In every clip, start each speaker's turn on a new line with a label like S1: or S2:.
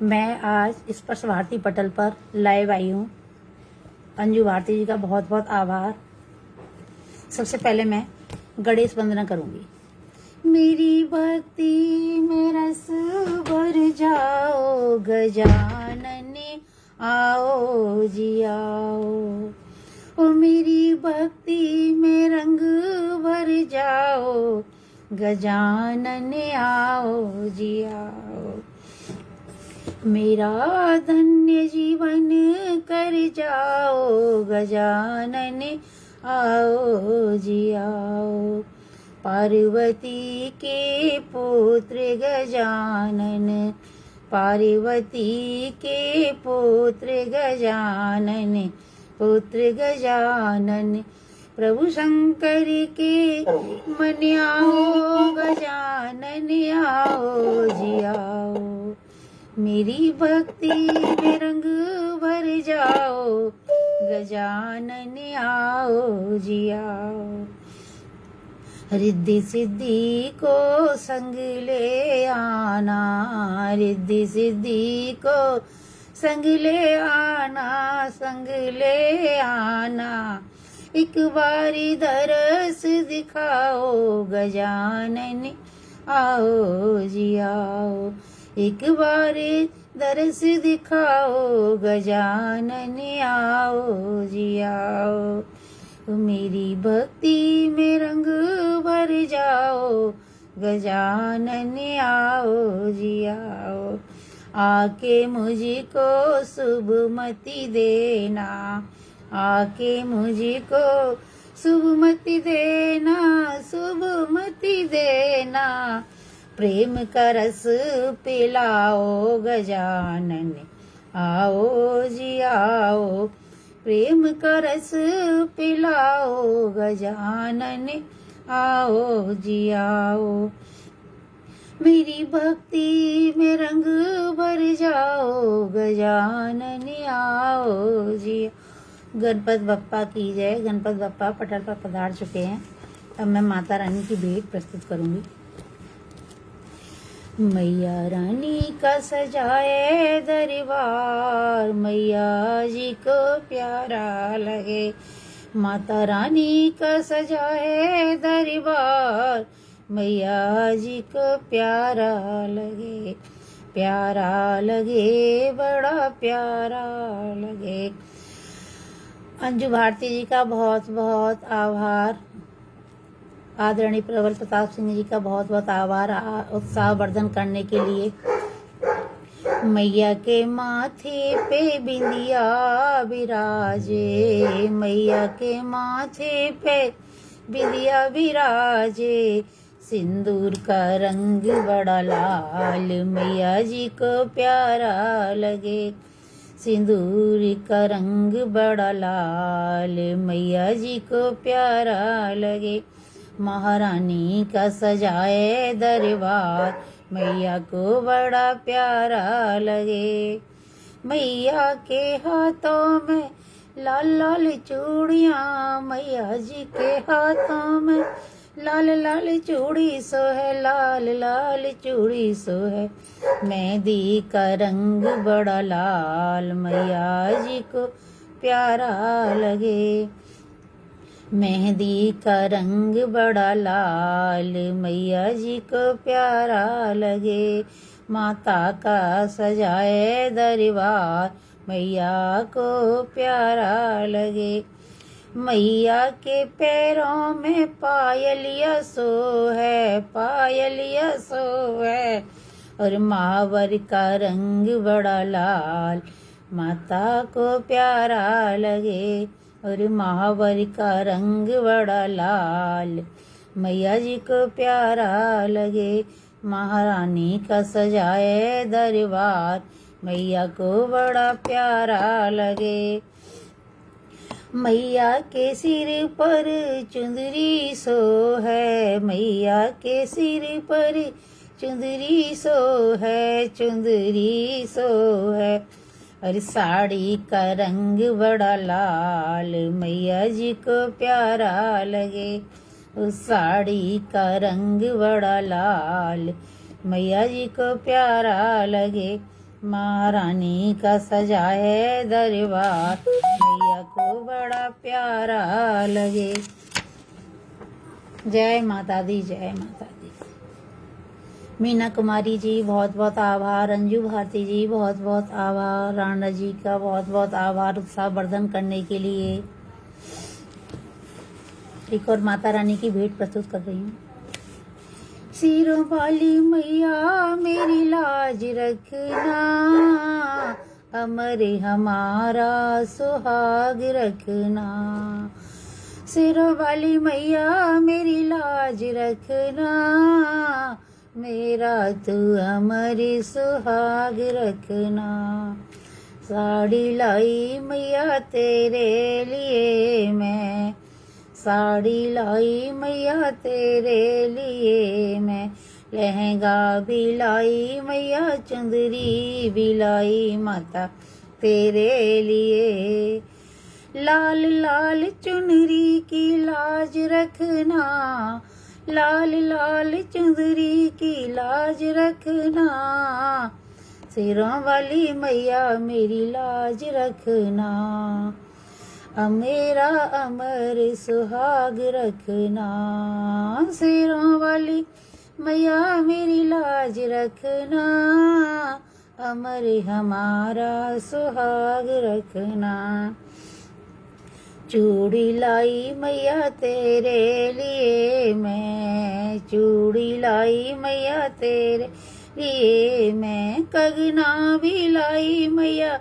S1: मैं आज स्पर्श भारती पटल पर लाइव आई हूँ। अंजू भारती जी का बहुत बहुत आभार। सबसे पहले मैं गणेश वंदना करूँगी। मेरी भक्ति में रस भर जाओ, गजानन आओ जी आओ। ओ मेरी भक्ति में रंग भर जाओ, गजानन आओ जी आओ। मेरा धन्य जीवन कर जाओ, गजानन आओ जी आओ। पार्वती के पुत्र गजानन, पार्वती के पुत्र गजानन, पुत्र गजानन। प्रभु शंकर के मन आओ, गजानन आओ जी आओ। मेरी भक्ति में रंग भर जाओ, गजानन आओ जी आओ। रिद्धि सिद्धि को संग ले आना, रिद्धि सिद्धि को संग ले आना, संग ले आना। एक बारी दरस दिखाओ, गजानन आओ जी आओ। एक बारी दरस दिखाओ, गजानन आओ जी आओ। मेरी भक्ति में रंग भर जाओ, गजानन आओ जी आओ। आके मुझको शुभ मति देना, आके मुझको शुभ मति देना, शुभ मति देना। प्रेम का रस पिलाओ, गजानन आओ जी आओ। प्रेम का रस पिलाओ, गजानन आओ जी आओ। मेरी भक्ति में रंग भर जाओ, गजानन आओ जी। गणपत बप्पा की जय। गणपत बप्पा पटल पर पधार चुके हैं। अब मैं माता रानी की भेंट प्रस्तुत करूंगी। मैया रानी का सजाए दरबार, मैया जी को प्यारा लगे। माता रानी का सजाए दरबार, मैया जी को प्यारा लगे, प्यारा लगे, बड़ा प्यारा लगे। अंजू भारती जी का बहुत बहुत आभार। आदरणीय प्रबल प्रताप सिंह जी का बहुत बहुत आभार उत्साह वर्धन करने के लिए। मैया के माथे पे बिंदिया विराजे, मैया के माथे पे बिंदिया विराजे। सिंदूर का रंग बड़ा लाल, मैया जी को प्यारा लगे। सिंदूर का रंग बड़ा लाल, मैया जी को प्यारा लगे। महारानी का सजाए दरबार, मैया को बड़ा प्यारा लगे। मैया के हाथों में लाल लाल चूड़ियाँ, मैया जी के हाथों में लाल लाल चूड़ी सो है, लाल लाल चूड़ी सो है। मेहंदी का रंग बड़ा लाल, मैया जी को प्यारा लगे। मेहंदी का रंग बड़ा लाल, मैया जी को प्यारा लगे। माता का सजाए दरबार, मैया को प्यारा लगे। मैया के पैरों में पायलिया सो है, पायलिया सो है। और महावर का रंग बड़ा लाल, माता को प्यारा लगे। और महावर का रंग बड़ा लाल, मैया जी को प्यारा लगे। महारानी का सजाए दरबार, मैया को बड़ा प्यारा लगे। मैया के सिर पर चुंदरी सो है, मैया के सिर पर चुंदरी सो है, चुंदरी सो है। और साड़ी का रंग बड़ा लाल, मैया जी को प्यारा लगे। उस साड़ी का रंग बड़ा लाल, मैया जी को प्यारा लगे। महारानी का सजा है दरबार, मैया को बड़ा प्यारा लगे। जय माता दी, जय माता दी। मीना कुमारी जी बहुत बहुत आभार, अंजू भारती जी बहुत बहुत आभार, राणा जी का बहुत बहुत आभार उत्साह वर्धन करने के लिए। एक और माता रानी की भेंट प्रस्तुत कर रही हूँ। सिरों वाली मैया मेरी लाज रखना, अमर हमारा सुहाग रखना। सिरों वाली मैया मेरी लाज रखना, मेरा तू अमर सुहाग रखना। साड़ी लाई मैया तेरे लिए मैं, साड़ी लाई मैया तेरे लिए मैं, लहंगा भी लाई मैया, चुंदरी भी लाई माता तेरे लिए। लाल लाल चुनरी की लाज रखना, लाल लाल चुंदरी की लाज रखना। सिरों वाली मैया मेरी लाज रखना, मेरा अमर सुहाग रखना। सिरों वाली मैया मेरी लाज रखना, अमर हमारा सुहाग रखना। चूड़ी लाई मैया तेरे लिए मैं, चूड़ी लाई मैया तेरे लिए मैं, कंगना भी लाई मैया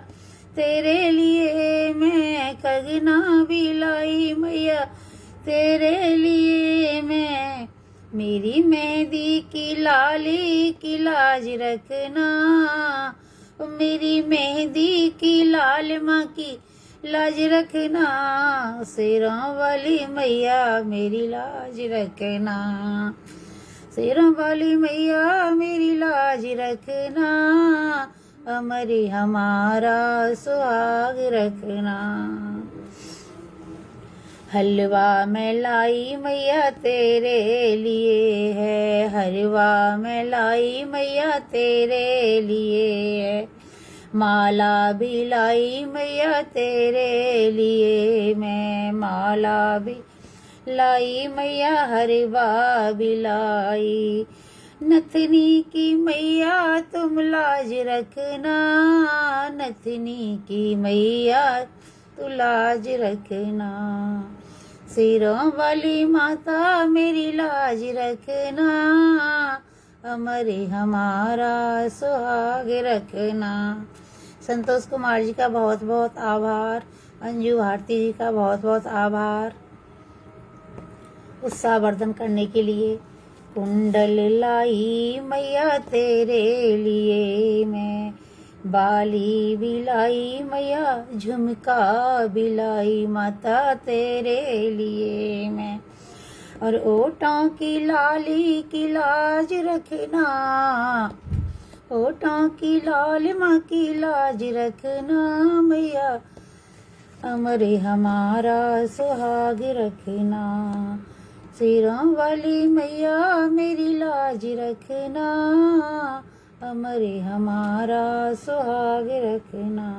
S1: तेरे लिए मैं, कंगना भी लाई मैया तेरे लिए मैं। मेरी मेहंदी की लाली की लाज रखना, मेरी मेहंदी की लाल माँ की लाज रखना। सिरों वाली मैया मेरी लाज रखना, सिरों वाली मैया मेरी लाज रखना, अमर हमारा सुहाग रखना। हलवा मैं लाई मैया तेरे लिए है, हलवा मैं लाई मैया तेरे लिए है, माला भी लाई मैया तेरे लिए मैं, माला भी लाई मैया, हरवा भी लाई। नथनी की मैया तुम लाज रखना, नथनी की मैया तू लाज रखना। सिरों वाली माता मेरी लाज रखना, अमर हमारा सुहाग रखना। संतोष कुमार जी का बहुत बहुत आभार, अंजू भारती जी का बहुत बहुत आभार उत्साह वर्धन करने के लिए। कुंडल लाई मैया तेरे लिए मैं, बाली भी लाई मैया, झुमका भी लाई माता तेरे लिए मैं। और ओठों की लाली की लाज रखना, ओठों की लाल माँ की लाज रखना मैया, अमर हमारा सुहाग रखना। सिरों वाली मैया मेरी लाज रखना, अमर हमारा सुहाग रखना।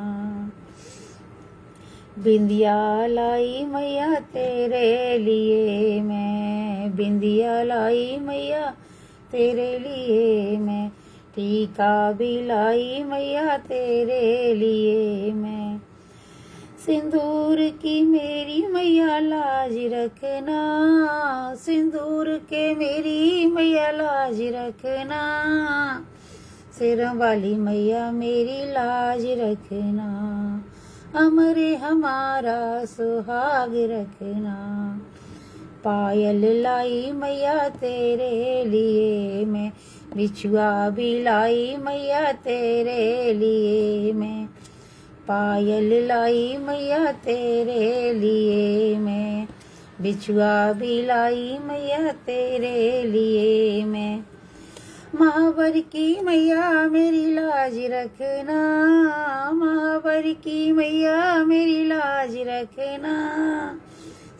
S1: बिंदिया लाई मैया तेरे लिए मैं, बिंदिया लाई मैया तेरे लिए मैं, टीका भी लाई मैया तेरे लिए मैं। सिंदूर की मेरी मैया लाज रखना, सिंदूर के मेरी मैया लाज रखना। सिरों वाली मैया मेरी लाज रखना, अमर हमारा सुहाग रखना। पायल लाई मैया तेरे लिए मैं, बिछुआ भी लाई मैया तेरे लिए मैं, पायल लाई मैया तेरे लिए मैं, बिछुआ भी लाई मैया तेरे लिए मैं। महावर की मैया मेरी लाज रखना, महावर की मैया मेरी लाज रखना।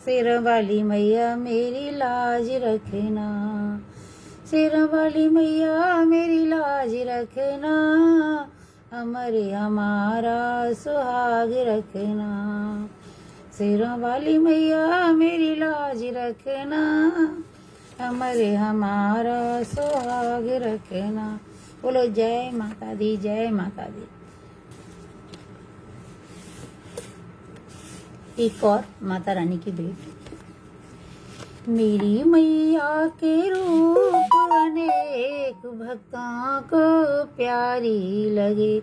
S1: सिर वाली मैया मेरी लाज रखना, सिर वाली मैया मेरी लाज रखना, अमर हमारा सुहाग रखना। शेरों वाली मैया मेरी लाज रखना, अमर हमारा सुहाग रखना। बोलो जय माता दी, जय माता दी। एक और माता रानी की भेंट। मेरी मैया के रूप अनेक भक्तों को प्यारी लगे,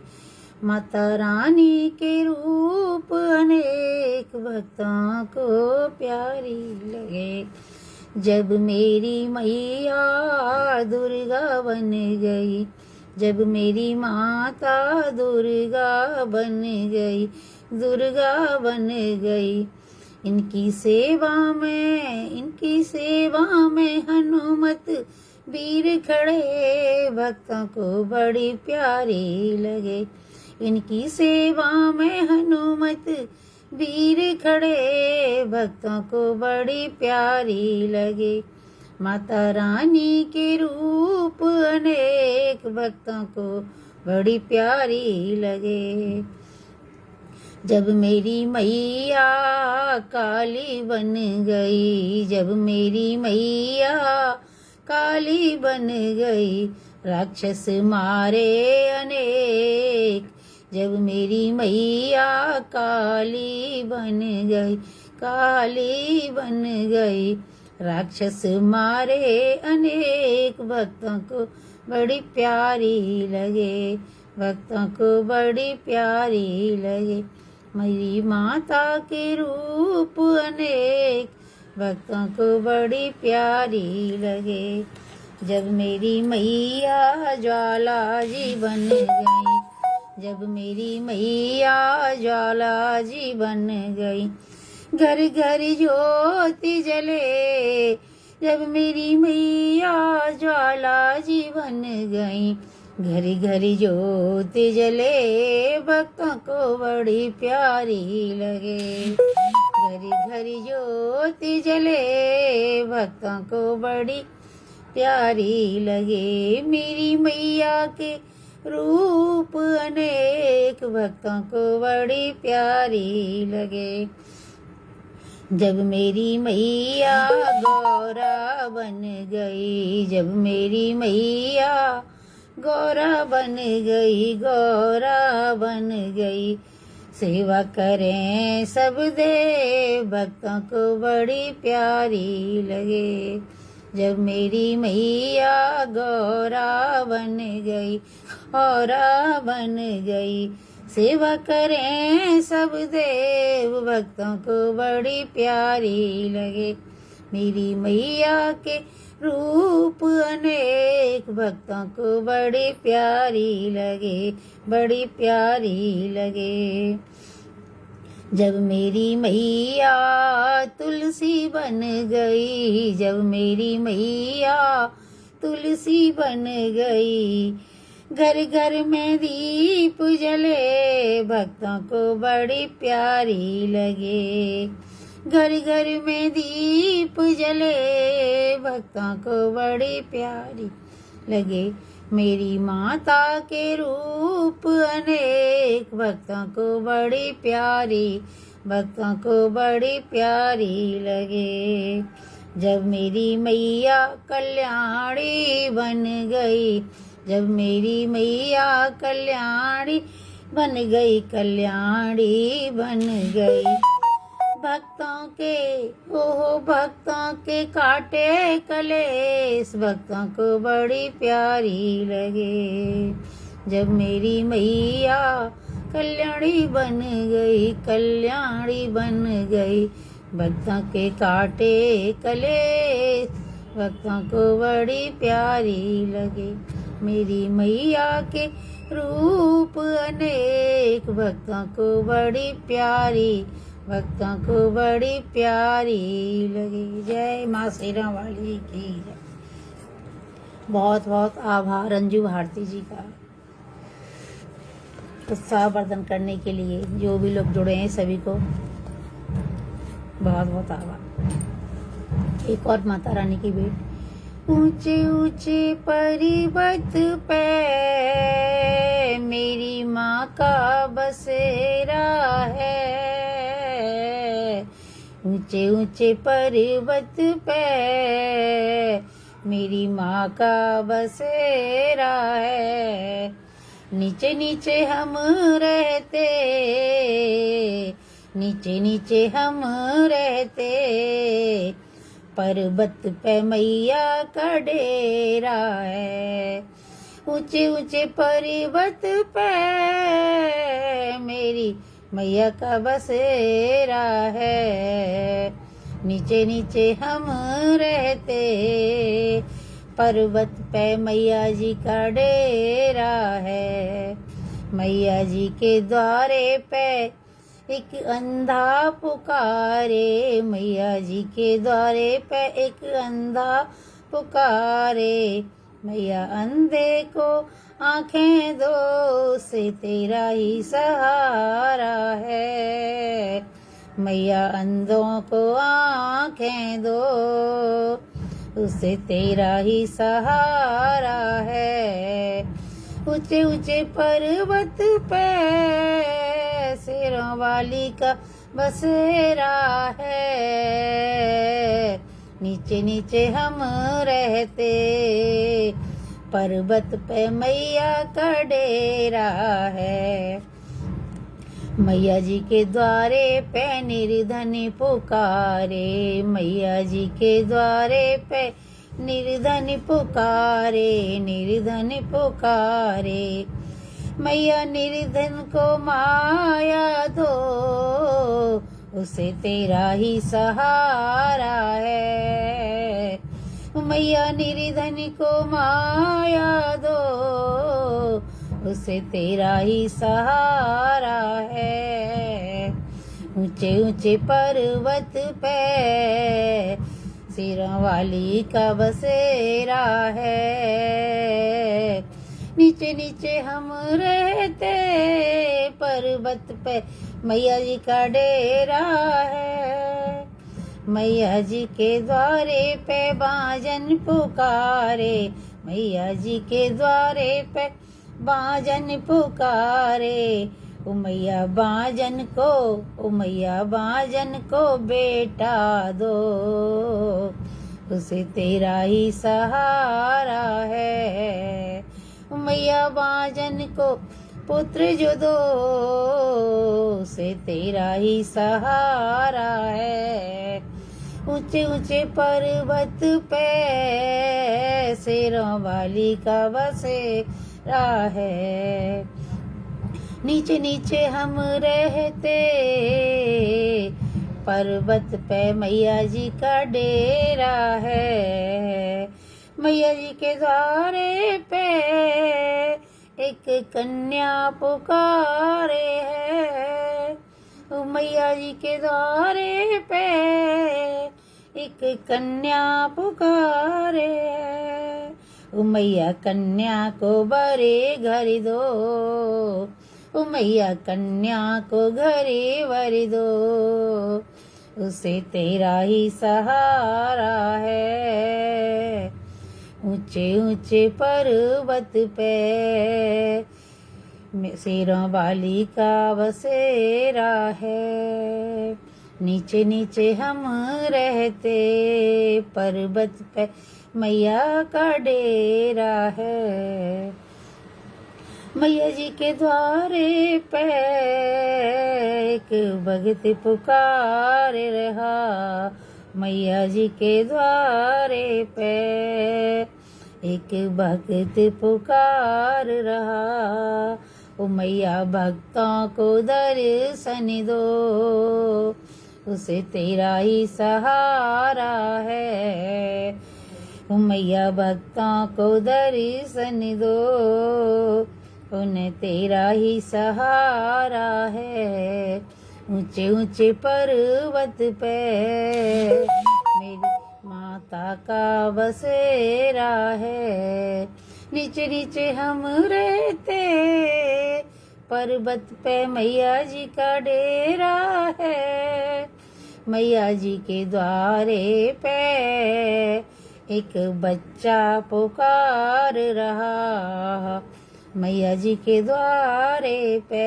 S1: माता रानी के रूप अनेक भक्तों को प्यारी लगे। जब मेरी मैया दुर्गा बन गई, जब मेरी माता दुर्गा बन गई, दुर्गा बन गई। इनकी सेवा में हनुमत वीर खड़े, भक्तों को बड़ी प्यारी लगे। इनकी सेवा में हनुमत वीर खड़े, भक्तों को बड़ी प्यारी लगे। माता रानी के रूप अनेक भक्तों को बड़ी प्यारी लगे। जब मेरी मैया काली बन गई, जब मेरी मैया काली बन गई, राक्षस मारे अनेक। जब मेरी मैया काली बन गई, काली बन गई, राक्षस मारे अनेक। भक्तों को बड़ी प्यारी लगे, भक्तों को बड़ी प्यारी लगे। मेरी माता के रूप अनेक, भक्तों को बड़ी प्यारी लगे। जब मेरी मैया ज्वाला जी बन गई, जब मेरी मैया ज्वाला जी बन गई, घर घर ज्योति जले। जब मेरी मैया ज्वाला जी बन गई, घर घर ज्योति जले, भक्तों को बड़ी प्यारी लगे। घर घर ज्योति जले, भक्तों को बड़ी प्यारी लगे। मेरी मैया के रूप अनेक, भक्तों को बड़ी प्यारी लगे। जब मेरी मैया गौरा बन गई, जब मेरी मैया गौरा बन गई, गौरा बन गई, सेवा करें सब दे, भक्तों को बड़ी प्यारी लगे। जब मेरी मैया गौरा बन गई, गौरा बन गई, सेवा करें सब देव, भक्तों को बड़ी प्यारी लगे। मेरी मैया के रूप अनेक, भक्तों को बड़ी प्यारी लगे, बड़ी प्यारी लगे। जब मेरी मैया तुलसी बन गई, जब मेरी मैया तुलसी बन गई, घर घर में दीप जले, भक्तों को बड़ी प्यारी लगे। घर घर में दीप जले, भक्तों को बड़ी प्यारी लगे। मेरी माता के रूप अनेक, भक्तों को बड़ी प्यारी, भक्तों को बड़ी प्यारी लगे। जब मेरी मैया कल्याणी बन गई, जब मेरी मैया कल्याणी बन गई, कल्याणी बन गई, भक्तों के भक्तों के काटे कलेश, भक्तों को बड़ी प्यारी लगे। जब मेरी मैया कल्याणी बन गई, कल्याणी बन गई, भक्तों के काटे कलेश, भक्तों को बड़ी प्यारी लगे। मेरी मैया के रूप अनेक, भक्तों को बड़ी प्यारी, भक्तों को बड़ी प्यारी लगी। जय माँ शेरा वाली की जय। बहुत बहुत आभार अंजू भारती जी का उत्साहवर्धन करने के लिए। जो भी लोग जुड़े हैं सभी को बहुत बहुत आभार। एक और माता रानी की भेंट। ऊंचे ऊंचे पर्वत पे मेरी माँ का बसेरा है। ऊंचे ऊंचे पर्वत पे मेरी माँ का बसेरा है। नीचे नीचे हम रहते, नीचे नीचे हम रहते, पर्वत पे मैया का डेरा है। ऊंचे ऊंचे पर्वत पे मेरी मैया का बसेरा है। नीचे नीचे हम रहते, पर्वत पे मैया जी का डेरा है। मैया जी के द्वारे पे एक अंधा पुकारे, मैया जी के द्वारे पे एक अंधा पुकारे। मैया अंधे को आंखें दो, से तेरा ही सहारा है। मैया अंधों को आंखें दो, उसे तेरा ही सहारा है। ऊंचे ऊंचे पर्वत पे शेरों वाली का बसेरा है। नीचे नीचे हम रहते, पर्वत पे मैया का डेरा है। मैया जी के द्वारे पे निर्धन पुकारे, मैया जी के द्वारे पे निर्धन पुकारे, निर्धन पुकारे। मैया निर्धन को माया दो, उसे तेरा ही सहारा है। मैया निर्धन को माया दो, उसे तेरा ही सहारा है। ऊंचे ऊंचे पर्वत पे सिरों वाली का बसेरा है। नीचे नीचे हम रहते, पर्वत पे मैया जी का डेरा है। मैया जी के द्वारे पे बाजन पुकारे, मैया जी के द्वारे पे बाजन पुकारे। ओ मैया बाजन को, ओ मैया बाजन को बेटा दो, उसे तेरा ही सहारा है। ओ मैया बाजन को पुत्र जो दो, उसे तेरा ही सहारा है। ऊंचे ऊंचे पर्वत पे शेरों वाली का बसेरा है। नीचे नीचे हम रहते, पर्वत पे मैया जी का डेरा है। मैया जी के द्वारे पे एक कन्या पुकारे है। मैया जी के द्वारे पे एक कन्या पुकारे है। मैया कन्या को बड़े घर दो, मैया कन्या को घरे वर दो, उसे तेरा ही सहारा है। ऊंचे ऊंचे पर्वत पे शेरों वाली का बसेरा है। नीचे नीचे हम रहते, पर्वत पे मैया का डेरा है। मैया जी के द्वारे पे एक भगत पुकार रहा, मैया जी के द्वारे पे एक भगत पुकार रहा। ओ मैया भक्तों को दर्शन दो, उसे तेरा ही सहारा है। ओ मैया भक्तों को दर्शन दो, उन्हें तेरा ही सहारा है। ऊंचे ऊंचे पर्वत पे मेरी माता का बसेरा है। नीचे नीचे हम रहते, पर्वत पे मैया जी का डेरा है। मैया जी के द्वारे पे एक बच्चा पुकार रहा, मैया जी के द्वारे पे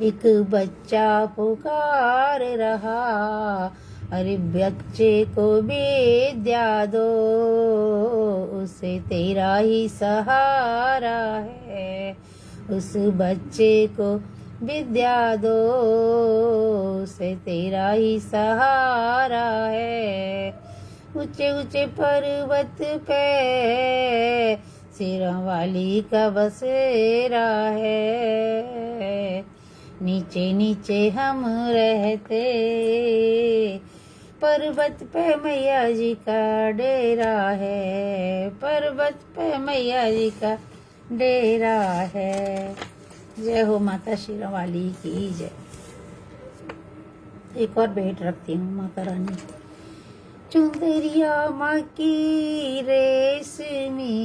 S1: एक बच्चा पुकार रहा, अरे बच्चे को विद्या दो, उसे तेरा ही सहारा है। उस बच्चे को विद्या दो, उसे तेरा ही सहारा है। ऊंचे ऊंचे पर्वत पे सिरों वाली का बसेरा है, नीचे नीचे हम रहते, पर्वत पे मैया जी का डेरा है, पर्वत पे मैया जी का डेरा है। जय हो माता शिरों वाली की जय। एक और भेंट रखती हूँ माता रानी। चुंदरिया माँ की रेशमी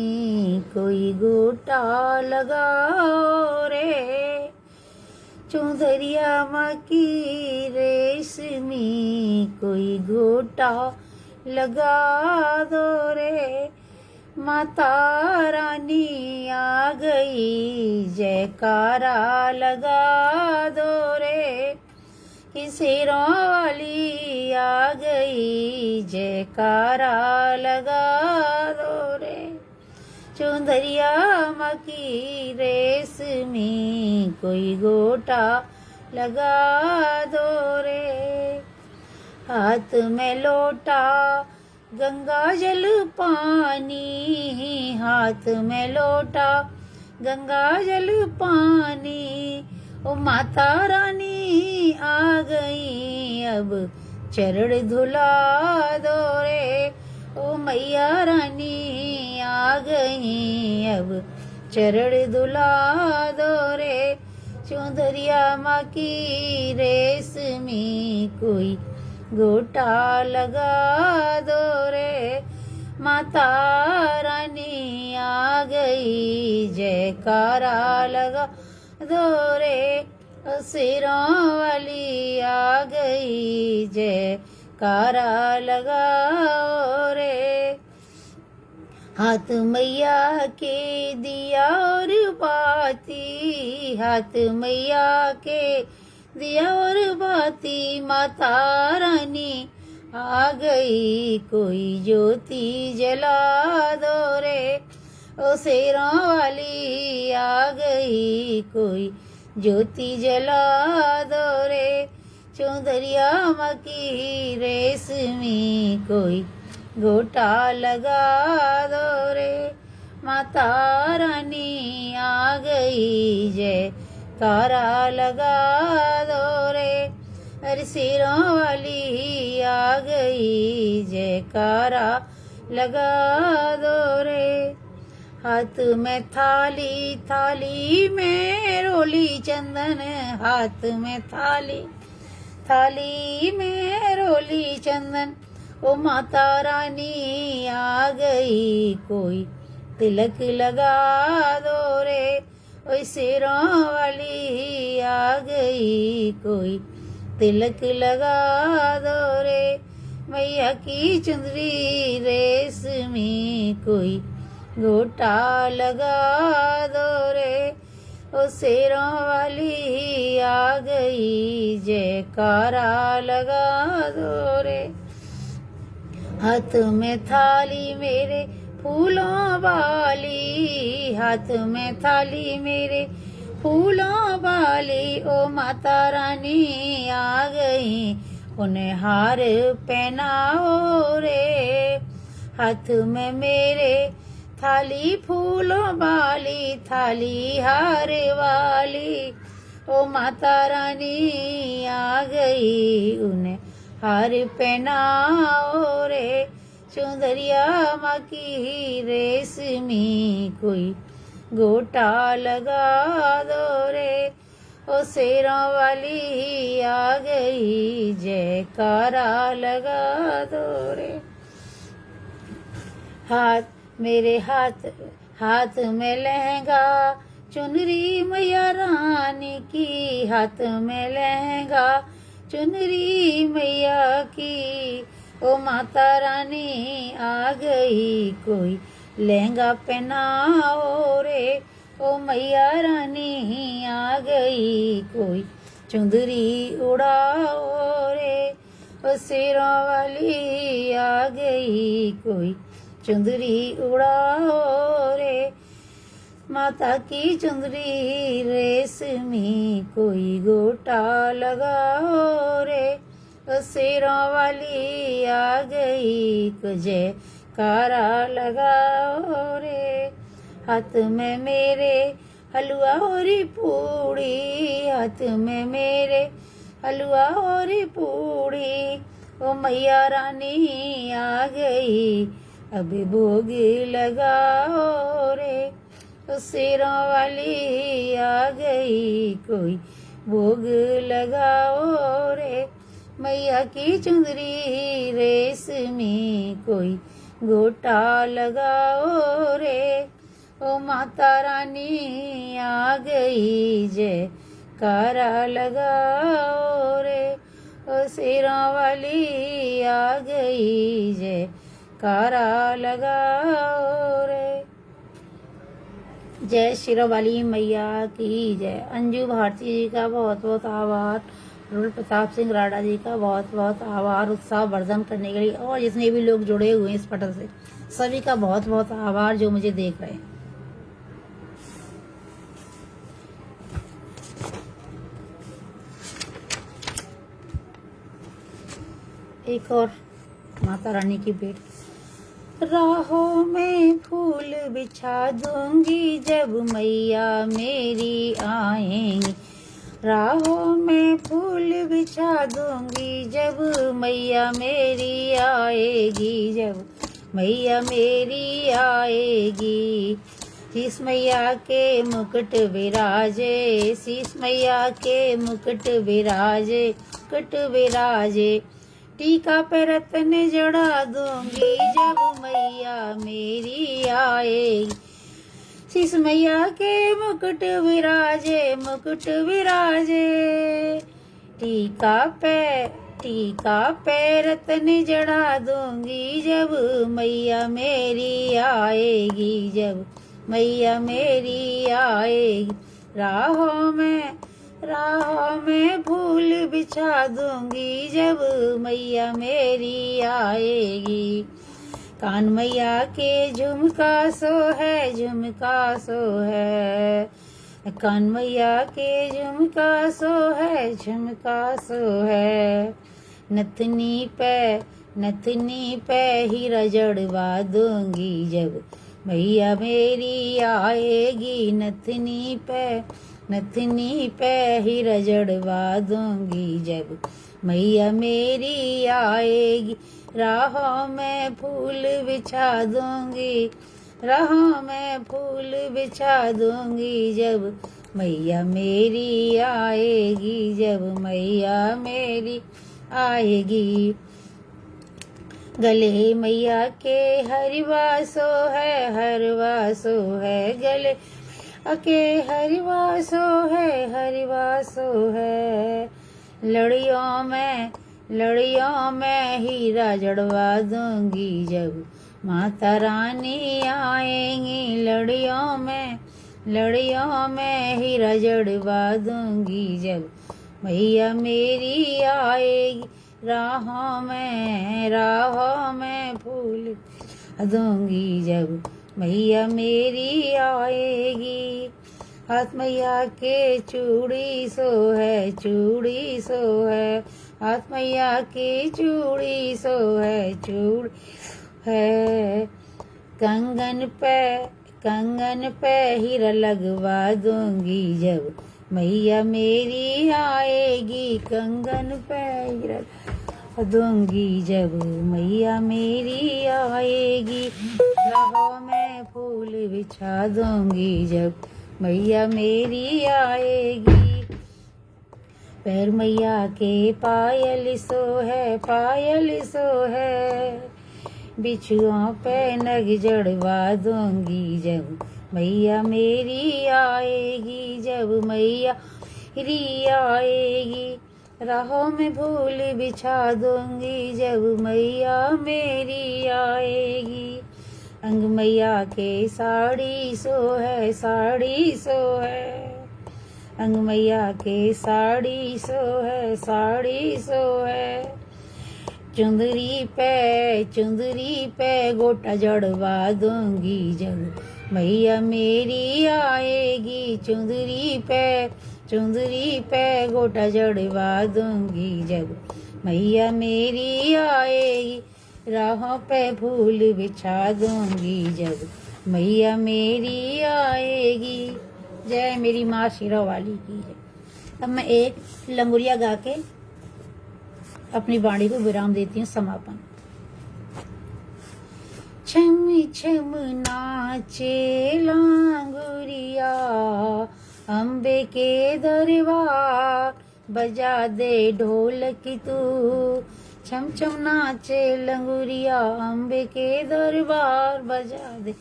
S1: कोई गोटा लगाओ रे, चुंदरिया माँ की रेशमी कोई गोटा लगा दो रे, माता रानी आ गई जयकारा लगा दो रे, कि शेरों वाली आ गई जयकारा लगा दो रे। चुंदरिया माँ की रेशमी कोई गोटा लगा दो रे। हाथ में लोटा गंगा जल पानी, हाथ में लोटा गंगा जल पानी, ओ माता रानी आ गई अब चरण धुला दो रे, ओ मैया रानी आ गई अब चरण धुला दो रे। चुंदरिया माँ की रेशमी कोई गोटा लगा दो रे, माता रानी आ गई जयकारा लगा दो रे, सिरों वाली आ गई जयकारा लगाओ रे। हाथ मैया के दिया और बाती, हाथ मैया के दिया और बाती, माता रानी आ गई कोई ज्योति जला दो रे, ओ शेरों वाली आ गई कोई ज्योति जला दो रे। चुंदरिया माँ की रेशमी कोई गोटा लगा दो रे, माता रानी आ गई जयकारा लगा दो रे, अरे सिरों वाली आ गई जयकारा लगा दो रे। हाथ में थाली, थाली में रोली चंदन, हाथ में थाली, थाली में रोली चंदन, ओ माता रानी आ गई कोई तिलक लगा दो रे, ओ सिरों वाली आ गई कोई तिलक लगा दो रे। मैया की चुंदरी रेशमी कोई गोटा लगा दो रे, ओ शेरों वाली आ गई जयकारा लगा दो रे। हाथ में थाली मेरे फूलों वाली, हाथ में थाली मेरे फूलों वाली, ओ माता रानी आ गई उन्हें हार पहनाओ रे। हाथ में मेरे थाली फूलों वाली, थाली हार वाली, ओ माता रानी आ गई उन्हें हार पहनाओ रे। चुंदरिया माँ की रेशमी कोई गोटा लगा दो रे, ओ शेरों वाली आ गई जयकारा लगा दो रे। हाथ मेरे हाथ में लहंगा चुनरी मैया रानी की, हाथ में लहंगा चुनरी मैया की, ओ माता रानी आ गई कोई लहंगा पहनाओ रे, ओ मैया रानी आ गई, कोई चुंदरी उड़ाओ रे, ओ सिरों वाली आ गई, कोई चुंदरी उड़ाओ रे। माता की चुंदरी रेशमी, कोई गोटा लगाओ रे, ओ सिरों वाली आ गई, कुछ कारा लगाओ रे। हाथ में मेरे हलवा और पूड़ी, हाथ में मेरे हलवा और पूड़ी, ओ मैया रानी आ गई, अब भोग लगाओ रे, ओ सिरों वाली आ गई, कोई भोग लगाओ रे। मैया की चुंदरी रेशमी, कोई गोटा लगाओ रे, ओ माता रानी आ गई, जयकारा लगाओ रे, ओ सिरों वाली आ गई, जयकारा लगाओ रे। जय शिरों वाली मैया की जय। अंजू भारती जी का बहुत बहुत आभार। रुल प्रताप सिंह राणा जी का बहुत बहुत आभार उत्साह वर्धन करने के लिए, और जितने भी लोग जुड़े हुए हैं इस पटल से सभी का बहुत बहुत आभार जो मुझे देख रहे हैं। एक और माता रानी की भेंट। राहों में फूल बिछा दूंगी जब मैया मेरी आएंगी, राहों में फूल बिछा दूंगी जब मैया मेरी आएगी, जब मैया मेरी आएगी। शीश मैया के मुकुट विराजे, शीश मैया के मुकुट विराजे, मुकुट विराजे। टीका पे रतन जड़ा दूंगी जब मैया मेरी आएगी, शीश मैया के मुकुट विराजे, मुकुट विराजे। टीका पे रतन जड़ा दूंगी जब मैया मेरी आएगी, जब मैया मेरी आएगी। राहों में फूल बिछा दूंगी जब मैया मेरी आएगी। कान मैया के झुमका सो है, झुमका सो है, कान मैया के झुमका सो है, झुमका सो है। नथनी पे हीरा जड़वा दूंगी जब मैया मेरी आएगी, नथनी पे हीरा जड़वा दूंगी जब मैया मेरी आएगी। राहों में फूल बिछा दूंगी, राहों में फूल बिछा दूंगी जब मैया मेरी आएगी, जब मैया मेरी आएगी। गले मैया के हरवा सो है, हरवा सो है, गले के हरवा सो है, हरवा सो है। लड़ियों में हीरा जड़वा दूंगी जब माता रानी आएंगी, लड़ियों में हीरा जड़वा दूंगी जब मैया मेरी आएगी। राहों में फूल दूंगी जब मैया मेरी आएगी। हाथ मैया के चूड़ी सो है, चूड़ी सो है, हाथ मैया की चूड़ी सो है, चूड़ी है। कंगन पे हीरा लगवा दूंगी जब मैया मेरी आएगी, कंगन पे हीरा दूंगी जब मैया मेरी आएगी। राहों में फूल बिछा दूंगी जब मैया मेरी आएगी। पैर मैया के पायल सो है, पायल सो है, बिछुओं पे नग जड़वा दूंगी जब मैया मेरी आएगी, जब मैया मेरी आएगी। राहों में फूल बिछा दूंगी जब मैया मेरी आएगी। अंग मैया के साड़ी सो है, साड़ी सो है। अंग मैया के साड़ी सो है, साड़ी सो है। चुंदरी पे गोटा जड़वा दूंगी जब मैया मेरी आएगी। चुंदरी पे गोटा जड़वा दूंगी जब मैया मेरी आएगी। राहों पे फूल बिछा दूंगी जब मैया मेरी आएगी। जय मेरी माँ शिरा वाली की जय। अब मैं एक लंगुरिया गा के अपनी वाणी को विराम देती हूँ, समापन। छम छम नाचे लांगुरिया अम्बे के दरबार, बजा दे ढोलक तू। छम छम नाचे लंगुरिया अम्बे के दरबार, बजा दे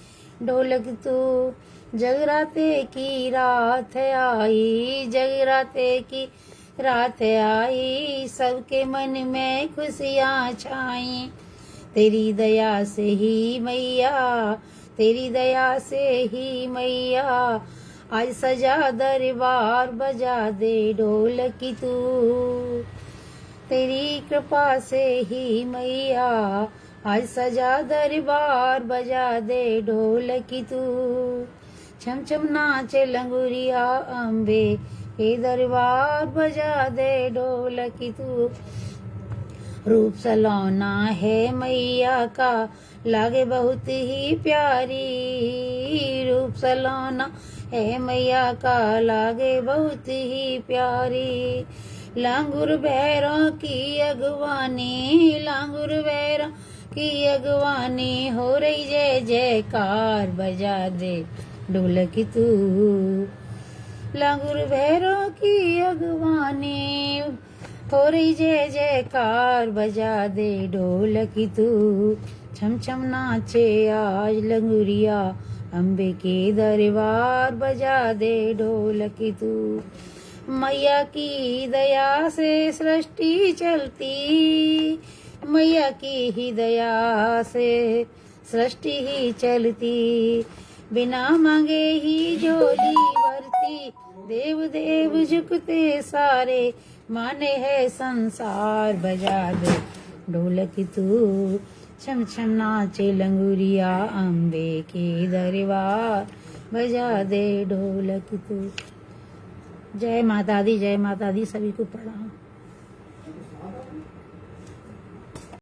S1: ढोलक तू। जगराते की रात आई, जगराते की रात आई, सबके मन में खुशियाँ छाई। तेरी दया से ही मैया, तेरी दया से ही मैया, आज सजा दरबार, बजा दे ढोलक तू। तेरी कृपा से ही मैया, आज सजा दरबार, बजा दे ढोलक तू। छम छम नाचे लंगुरिया अम्बे के दरबार, बजा दे ढोलक तू। रूप सलोना है मैया का, लागे बहुत ही प्यारी। रूप सलोना है मैया का, लागे बहुत ही प्यारी। लांगुर भैरों की अगवानी, लांगुर भैरों की अगवानी, हो रही जय जयकार, बजा दे ढोलक तू। लांगुर भैरों की अगवानी, हो रही जय जयकार, बजा दे ढोलक तू। छम छम नाचे आज लंगुरिया अम्बे के दरबार, बजा दे ढोलक तू। मैया की दया से सृष्टि चलती, मैया की ही दया से सृष्टि ही चलती। बिना मांगे ही झोली भरती, देव देव झुकते सारे, माने है संसार, बजा दे ढोलक तू। छम छम नाचे लंगुरिया अम्बे के दरबार, बजा दे ढोलक तू। जय माता दी, जय माता दी, सभी को प्रणाम।